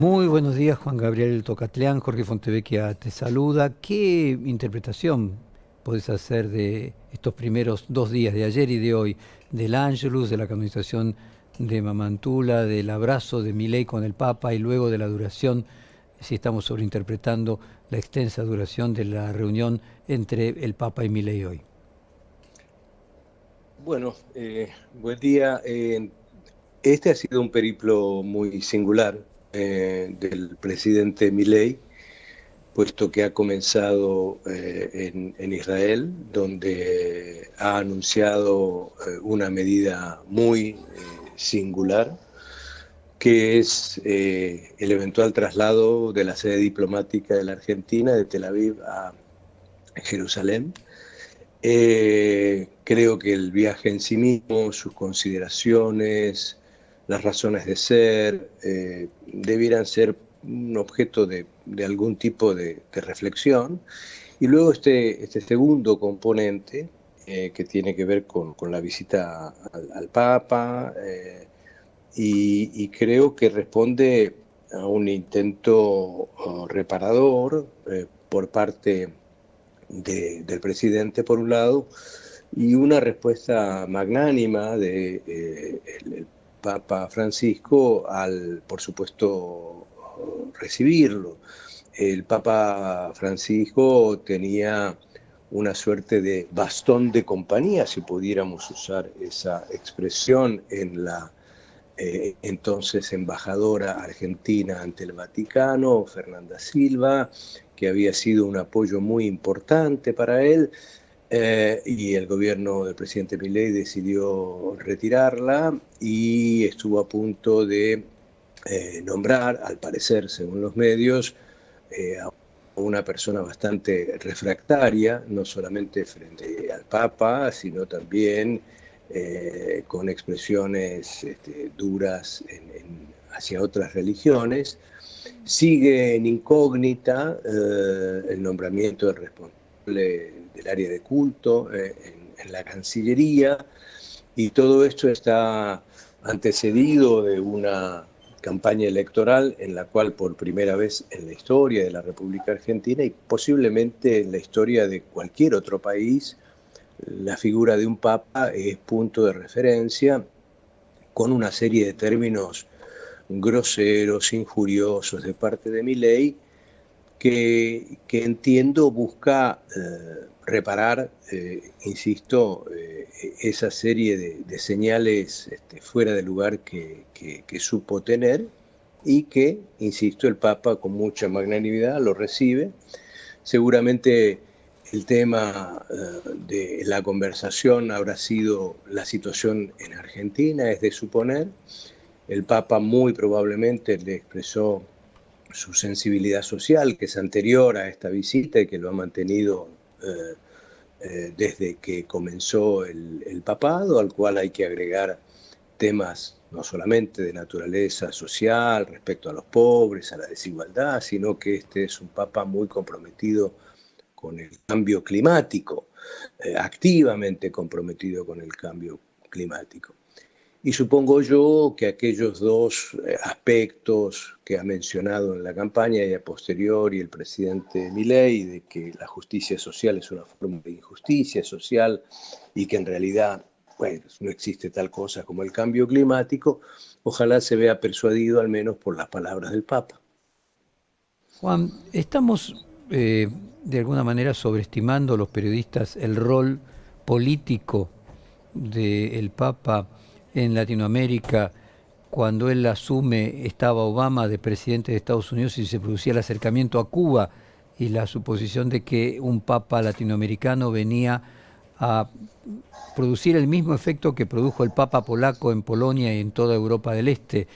Muy buenos días, Juan Gabriel Tocatlián, Jorge Fontevecchia te saluda. ¿Qué interpretación podés hacer de estos primeros 2 días, de ayer y de hoy, del Ángelus, de la canonización de Mamantula, del abrazo de Milei con el Papa y luego de la duración, si estamos sobreinterpretando la extensa duración de la reunión entre el Papa y Milei hoy? Bueno, buen día. Este ha sido un periplo muy singular del presidente Milei, puesto que ha comenzado en Israel, donde ha anunciado una medida muy singular, que es el eventual traslado de la sede diplomática de la Argentina de Tel Aviv a Jerusalén. Creo que el viaje en sí mismo, sus consideraciones, las razones de ser, debieran ser un objeto de algún tipo de reflexión. Y luego este segundo componente, que tiene que ver con la visita al Papa, y creo que responde a un intento reparador por parte del presidente, por un lado, y una respuesta magnánima de el Papa Francisco al, por supuesto, recibirlo. El Papa Francisco tenía una suerte de bastón de compañía, si pudiéramos usar esa expresión, en la entonces embajadora argentina ante el Vaticano, Fernanda Silva, que había sido un apoyo muy importante para él, y el gobierno del presidente Milei decidió retirarla y estuvo a punto de nombrar, al parecer, según los medios, a una persona bastante refractaria, no solamente frente al Papa, sino también con expresiones duras hacia otras religiones. Sigue en incógnita el nombramiento del responsable del área de culto en la Cancillería, y todo esto está antecedido de una campaña electoral en la cual por primera vez en la historia de la República Argentina y posiblemente en la historia de cualquier otro país, la figura de un papa es punto de referencia, con una serie de términos groseros, injuriosos de parte de Milei, que entiendo busca reparar, insisto, esa serie de señales fuera de lugar que supo tener, y que, insisto, el Papa con mucha magnanimidad lo recibe. Seguramente el tema de la conversación habrá sido la situación en Argentina, es de suponer. El Papa muy probablemente le expresó su sensibilidad social, que es anterior a esta visita y que lo ha mantenido desde que comenzó el papado, al cual hay que agregar temas no solamente de naturaleza social, respecto a los pobres, a la desigualdad, sino que este es un papa muy comprometido con el cambio climático, activamente comprometido con el cambio climático. Y supongo yo que aquellos dos aspectos que ha mencionado en la campaña y a posteriori el presidente Milei, de que la justicia social es una forma de injusticia social y que en realidad, bueno, no existe tal cosa como el cambio climático, ojalá se vea persuadido al menos por las palabras del Papa. Juan, estamos de alguna manera sobreestimando los periodistas el rol político del Papa en Latinoamérica. Cuando él asume, estaba Obama de presidente de Estados Unidos y se producía el acercamiento a Cuba y la suposición de que un Papa latinoamericano venía a producir el mismo efecto que produjo el Papa polaco en Polonia y en toda Europa del Este.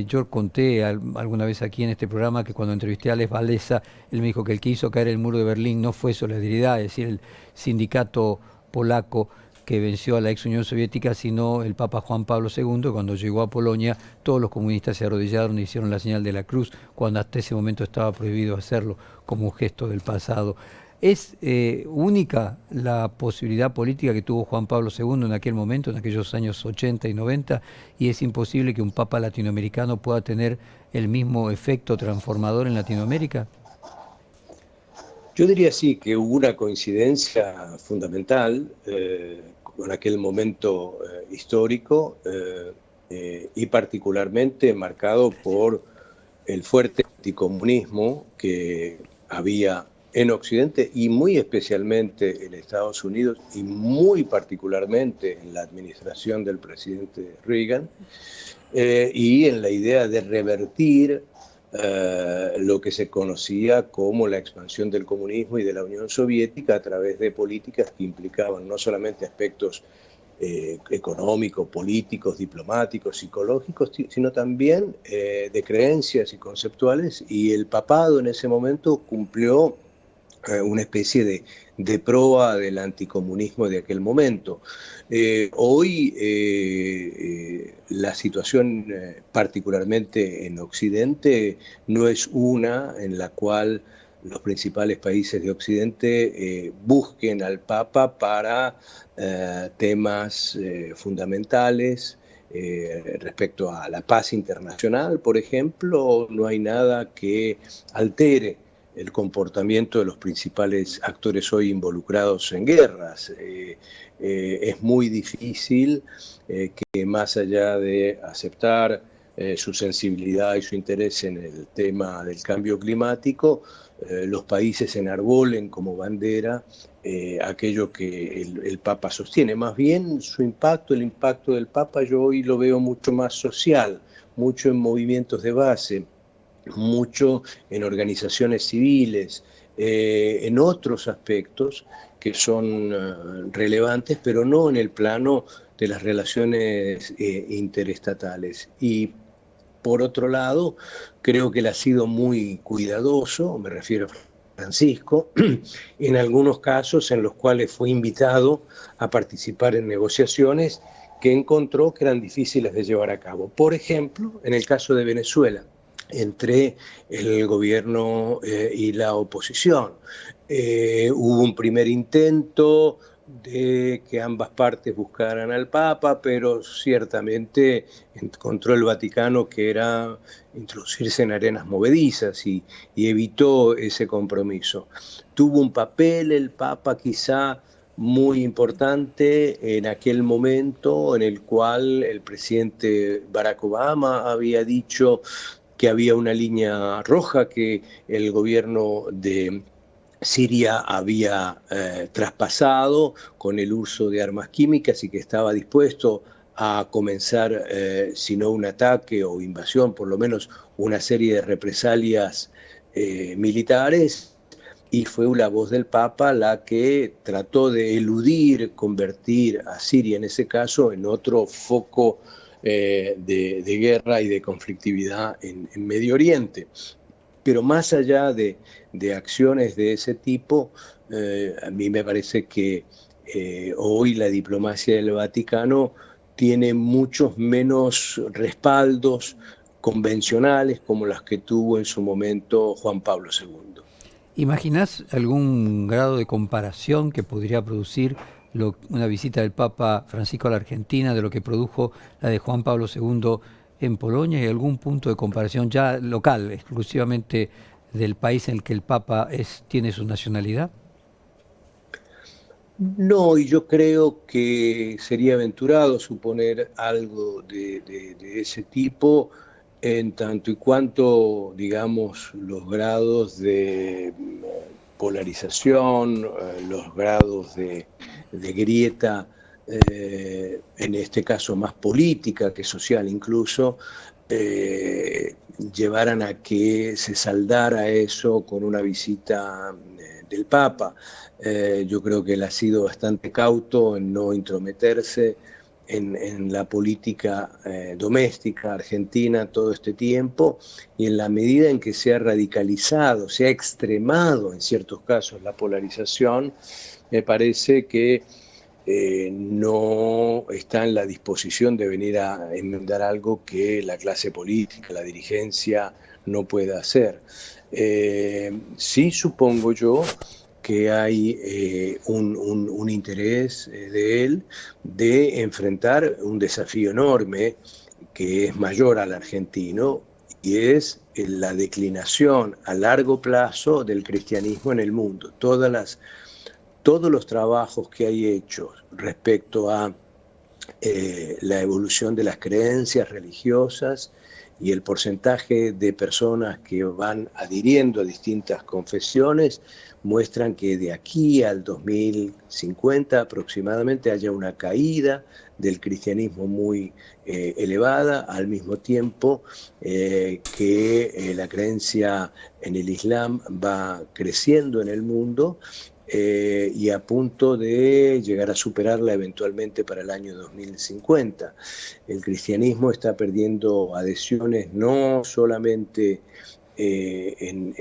Yo conté alguna vez aquí en este programa que cuando entrevisté a Alex Walesa, él me dijo que el que hizo caer el muro de Berlín no fue solidaridad, es decir, el sindicato polaco que venció a la ex Unión Soviética, sino el Papa Juan Pablo II. Cuando llegó a Polonia, todos los comunistas se arrodillaron y hicieron la señal de la cruz, cuando hasta ese momento estaba prohibido hacerlo, como un gesto del pasado. ¿Es única la posibilidad política que tuvo Juan Pablo II en aquel momento, en aquellos años 80 y 90, y es imposible que un papa latinoamericano pueda tener el mismo efecto transformador en Latinoamérica? Yo diría sí que hubo una coincidencia fundamental con aquel momento histórico y particularmente marcado por el fuerte anticomunismo que había en Occidente y muy especialmente en Estados Unidos y muy particularmente en la administración del presidente Reagan y en la idea de revertir lo que se conocía como la expansión del comunismo y de la Unión Soviética a través de políticas que implicaban no solamente aspectos económicos, políticos, diplomáticos, psicológicos, sino también de creencias y conceptuales, y el papado en ese momento cumplió una especie de proa del anticomunismo de aquel momento. Hoy la situación, particularmente en Occidente, no es una en la cual los principales países de Occidente busquen al Papa para temas fundamentales. Respecto a la paz internacional, por ejemplo, no hay nada que altere el comportamiento de los principales actores hoy involucrados en guerras. Es muy difícil que más allá de aceptar su sensibilidad y su interés en el tema del cambio climático, los países enarbolen como bandera aquello que el Papa sostiene. Más bien su impacto, el impacto del Papa, yo hoy lo veo mucho más social, mucho en movimientos de base, mucho en organizaciones civiles, en otros aspectos que son relevantes, pero no en el plano de las relaciones interestatales. Y por otro lado, creo que él ha sido muy cuidadoso, me refiero a Francisco, en algunos casos en los cuales fue invitado a participar en negociaciones que encontró que eran difíciles de llevar a cabo. Por ejemplo, en el caso de Venezuela, entre el gobierno y la oposición. Hubo un primer intento de que ambas partes buscaran al Papa, pero ciertamente encontró el Vaticano que era introducirse en arenas movedizas y evitó ese compromiso. Tuvo un papel el Papa quizá muy importante en aquel momento en el cual el presidente Barack Obama había dicho que había una línea roja que el gobierno de Siria había traspasado con el uso de armas químicas y que estaba dispuesto a comenzar, si no un ataque o invasión, por lo menos una serie de represalias militares, y fue la voz del Papa la que trató de eludir, convertir a Siria en ese caso en otro foco de guerra y de conflictividad en Medio Oriente. Pero más allá de acciones de ese tipo, a mí me parece que hoy la diplomacia del Vaticano tiene muchos menos respaldos convencionales como las que tuvo en su momento Juan Pablo II. ¿Imaginás algún grado de comparación que podría producir una visita del Papa Francisco a la Argentina de lo que produjo la de Juan Pablo II en Polonia y algún punto de comparación ya local, exclusivamente del país en el que el Papa tiene su nacionalidad? No, y yo creo que sería aventurado suponer algo de ese tipo en tanto y cuanto, digamos, los grados de polarización, los grados de grieta, en este caso más política que social incluso, llevaran a que se saldara eso con una visita del Papa. Yo creo que él ha sido bastante cauto en no intrometerse en la política doméstica argentina todo este tiempo, y en la medida en que se ha radicalizado, se ha extremado en ciertos casos la polarización, me parece que no está en la disposición de venir a enmendar algo que la clase política, la dirigencia no pueda hacer. Sí supongo yo que hay un interés de él de enfrentar un desafío enorme que es mayor al argentino, y es la declinación a largo plazo del cristianismo en el mundo. Todos los trabajos que hay hechos respecto a la evolución de las creencias religiosas y el porcentaje de personas que van adhiriendo a distintas confesiones muestran que de aquí al 2050 aproximadamente haya una caída del cristianismo muy elevada, al mismo tiempo que la creencia en el Islam va creciendo en el mundo y a punto de llegar a superarla eventualmente para el año 2050. El cristianismo está perdiendo adhesiones no solamente en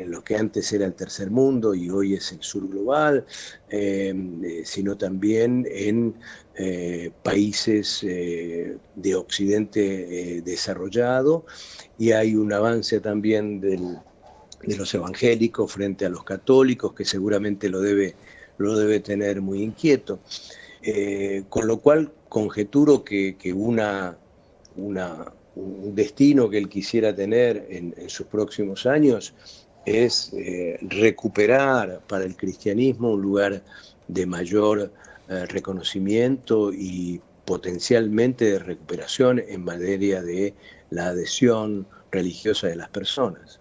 lo que antes era el tercer mundo y hoy es el sur global, sino también en países de Occidente desarrollado, y hay un avance también de los evangélicos frente a los católicos, que seguramente lo debe tener muy inquieto. Con lo cual conjeturo que un destino que él quisiera tener en sus próximos años es recuperar para el cristianismo un lugar de mayor reconocimiento y potencialmente de recuperación en materia de la adhesión religiosa de las personas.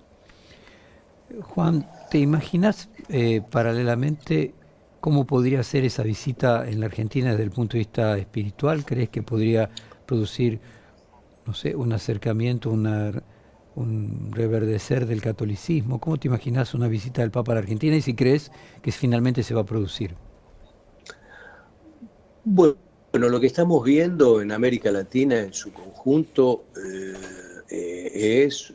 Juan, ¿te imaginas paralelamente cómo podría ser esa visita en la Argentina desde el punto de vista espiritual? ¿Crees que podría producir, no sé, un acercamiento, un reverdecer del catolicismo? ¿Cómo te imaginas una visita del Papa a la Argentina y si crees que finalmente se va a producir? Bueno, lo que estamos viendo en América Latina en su conjunto es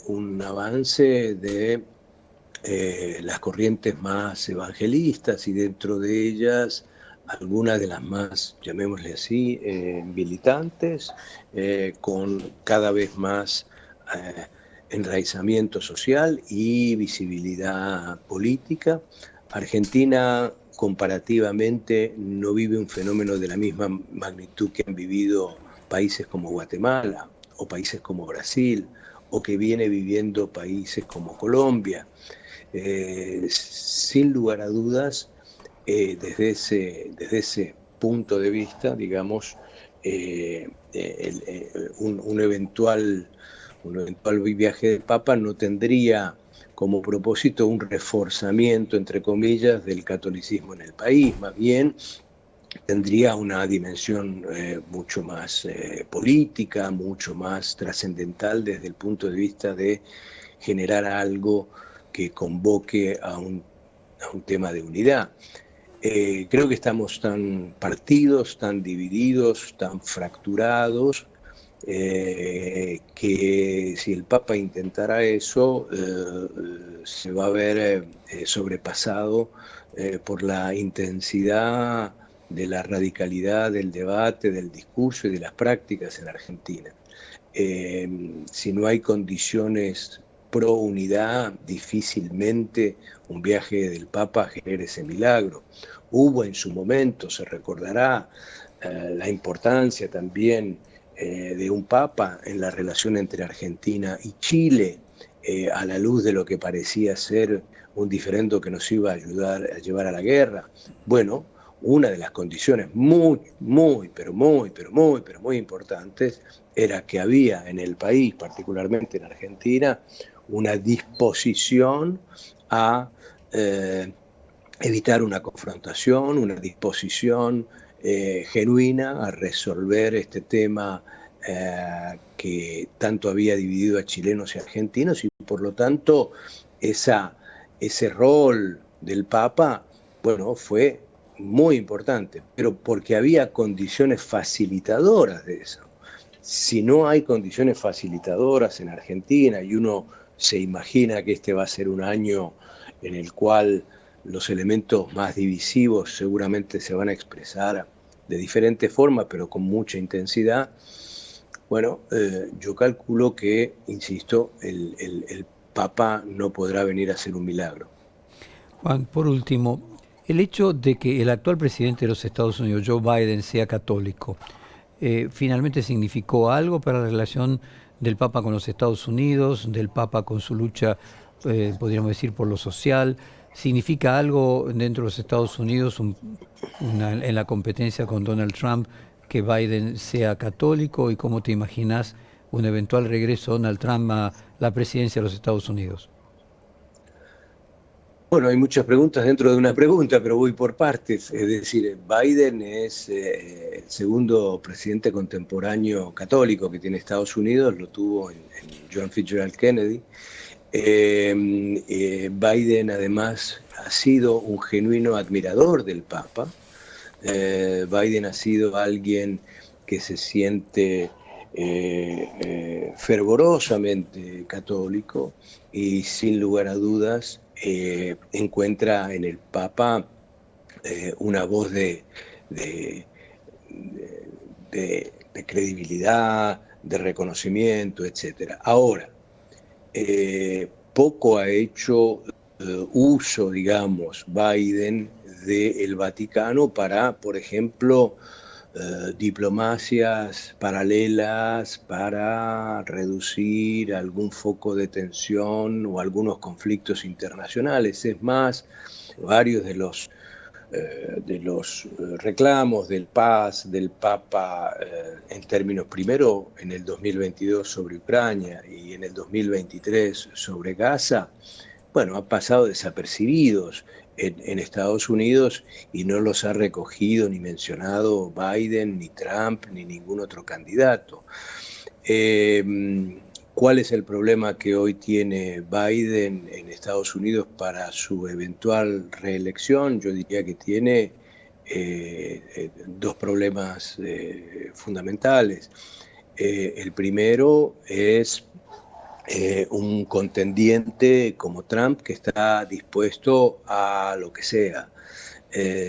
un avance de las corrientes más evangelistas, y dentro de ellas algunas de las más, llamémosle así, militantes, con cada vez más eh, enraizamiento social y visibilidad política. Argentina comparativamente no vive un fenómeno de la misma magnitud que han vivido países como Guatemala o países como Brasil, o que viene viviendo países como Colombia. Sin lugar a dudas, desde ese punto de vista, digamos, un eventual viaje del Papa no tendría como propósito un reforzamiento, entre comillas, del catolicismo en el país, más bien tendría una dimensión mucho más política, mucho más trascendental desde el punto de vista de generar algo que convoque a un tema de unidad. Creo que estamos tan partidos, tan divididos, tan fracturados, que si el Papa intentara eso, se va a ver sobrepasado por la intensidad de la radicalidad del debate, del discurso y de las prácticas en Argentina. Si no hay condiciones pro unidad, difícilmente un viaje del Papa genere ese milagro. Hubo en su momento, se recordará, la importancia también de un Papa en la relación entre Argentina y Chile, a la luz de lo que parecía ser un diferendo que nos iba a ayudar a llevar a la guerra. Bueno, una de las condiciones muy, muy, pero muy importantes era que había en el país, particularmente en Argentina, una disposición a evitar una confrontación, una disposición genuina a resolver este tema que tanto había dividido a chilenos y argentinos, y por lo tanto ese rol del Papa, bueno, fue muy importante, pero porque había condiciones facilitadoras de eso. Si no hay condiciones facilitadoras en Argentina y uno se imagina que este va a ser un año en el cual los elementos más divisivos seguramente se van a expresar de diferentes formas, pero con mucha intensidad, bueno, yo calculo que, insisto, el Papa no podrá venir a hacer un milagro. Juan, por último, el hecho de que el actual presidente de los Estados Unidos, Joe Biden, sea católico, ¿finalmente significó algo para la relación del Papa con los Estados Unidos, del Papa con su lucha, podríamos decir, por lo social? ¿Significa algo dentro de los Estados Unidos, en la competencia con Donald Trump, que Biden sea católico? ¿Y cómo te imaginas un eventual regreso de Donald Trump a la presidencia de los Estados Unidos? Bueno, hay muchas preguntas dentro de una pregunta, pero voy por partes. Es decir, Biden es el segundo presidente contemporáneo católico que tiene Estados Unidos, lo tuvo en John Fitzgerald Kennedy. Biden además ha sido un genuino admirador del Papa. Biden ha sido alguien que se siente fervorosamente católico y sin lugar a dudas encuentra en el Papa una voz de, de credibilidad, de reconocimiento, etc. Ahora, poco ha hecho uso, digamos, Biden del Vaticano para, por ejemplo, diplomacias paralelas para reducir algún foco de tensión o algunos conflictos internacionales. Es más, varios de los reclamos del paz del Papa en términos primero en el 2022 sobre Ucrania y en el 2023 sobre Gaza, bueno, han pasado desapercibidos en Estados Unidos y no los ha recogido ni mencionado Biden, ni Trump, ni ningún otro candidato. ¿Cuál es el problema que hoy tiene Biden en Estados Unidos para su eventual reelección? Yo diría que tiene dos problemas fundamentales. El primero es un contendiente como Trump que está dispuesto a lo que sea.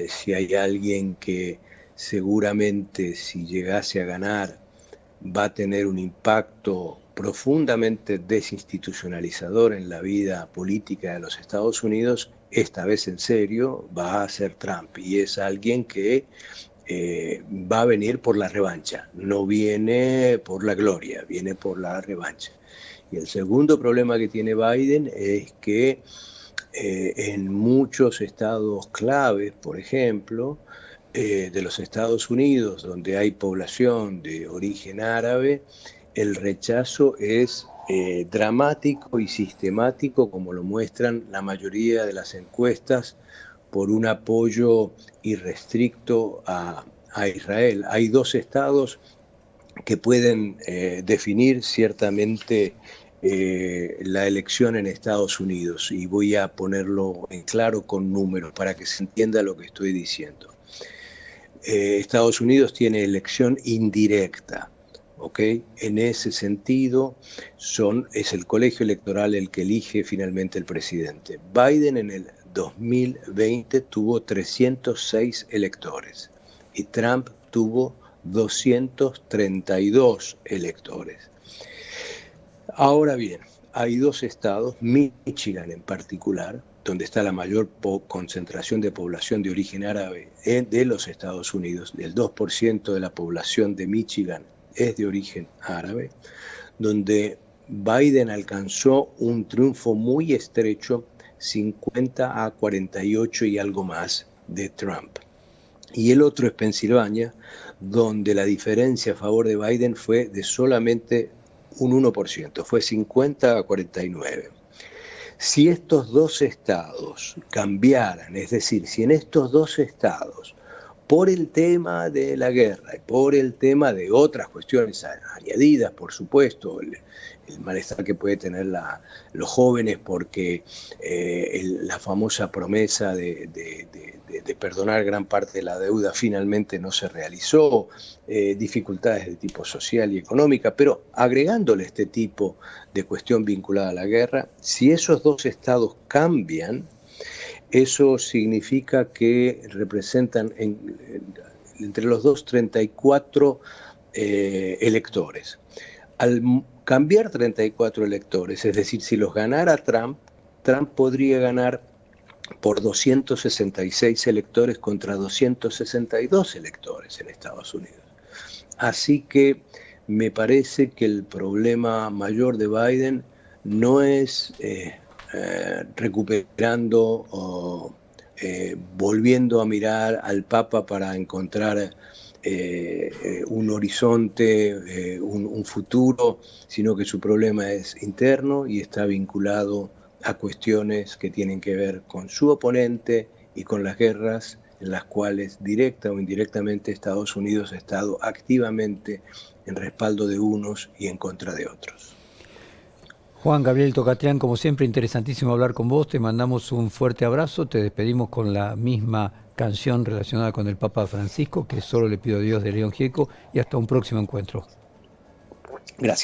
Si hay alguien que seguramente si llegase a ganar va a tener un impacto profundamente desinstitucionalizador en la vida política de los Estados Unidos, esta vez en serio, va a ser Trump. Y es alguien que va a venir por la revancha, no viene por la gloria, viene por la revancha. Y el segundo problema que tiene Biden es que en muchos estados claves, por ejemplo, de los Estados Unidos, donde hay población de origen árabe, el rechazo es dramático y sistemático, como lo muestran la mayoría de las encuestas, por un apoyo irrestricto a Israel. Hay dos estados que pueden definir ciertamente la elección en Estados Unidos, y voy a ponerlo en claro con números para que se entienda lo que estoy diciendo. Estados Unidos tiene elección indirecta, ¿ok? En ese sentido, es el colegio electoral el que elige finalmente el presidente. Biden en el 2020 tuvo 306 electores y Trump tuvo 232 electores. Ahora bien, hay dos estados, Michigan en particular, donde está la mayor concentración de población de origen árabe de los Estados Unidos. El 2% de la población de Michigan es de origen árabe, donde Biden alcanzó un triunfo muy estrecho, 50-48 y algo más de Trump. Y el otro es Pensilvania, donde la diferencia a favor de Biden fue de solamente un 1%, fue 50-49. Si estos dos estados cambiaran, es decir, si en estos dos estados, por el tema de la guerra y por el tema de otras cuestiones añadidas, por supuesto, el malestar que puede tener los jóvenes porque la famosa promesa de perdonar gran parte de la deuda finalmente no se realizó, dificultades de tipo social y económica, pero agregándole este tipo de cuestión vinculada a la guerra, si esos dos estados cambian, eso significa que representan entre los dos 34 electores. Al cambiar 34 electores, es decir, si los ganara Trump, Trump podría ganar por 266 electores contra 262 electores en Estados Unidos. Así que me parece que el problema mayor de Biden no es recuperando o volviendo a mirar al Papa para encontrar un horizonte, un futuro, sino que su problema es interno y está vinculado a cuestiones que tienen que ver con su oponente y con las guerras en las cuales directa o indirectamente Estados Unidos ha estado activamente en respaldo de unos y en contra de otros. Juan Gabriel Tocatrián, como siempre, interesantísimo hablar con vos. Te mandamos un fuerte abrazo. Te despedimos con la misma canción relacionada con el Papa Francisco, que solo le pido a Dios de León Gieco, y hasta un próximo encuentro. Gracias.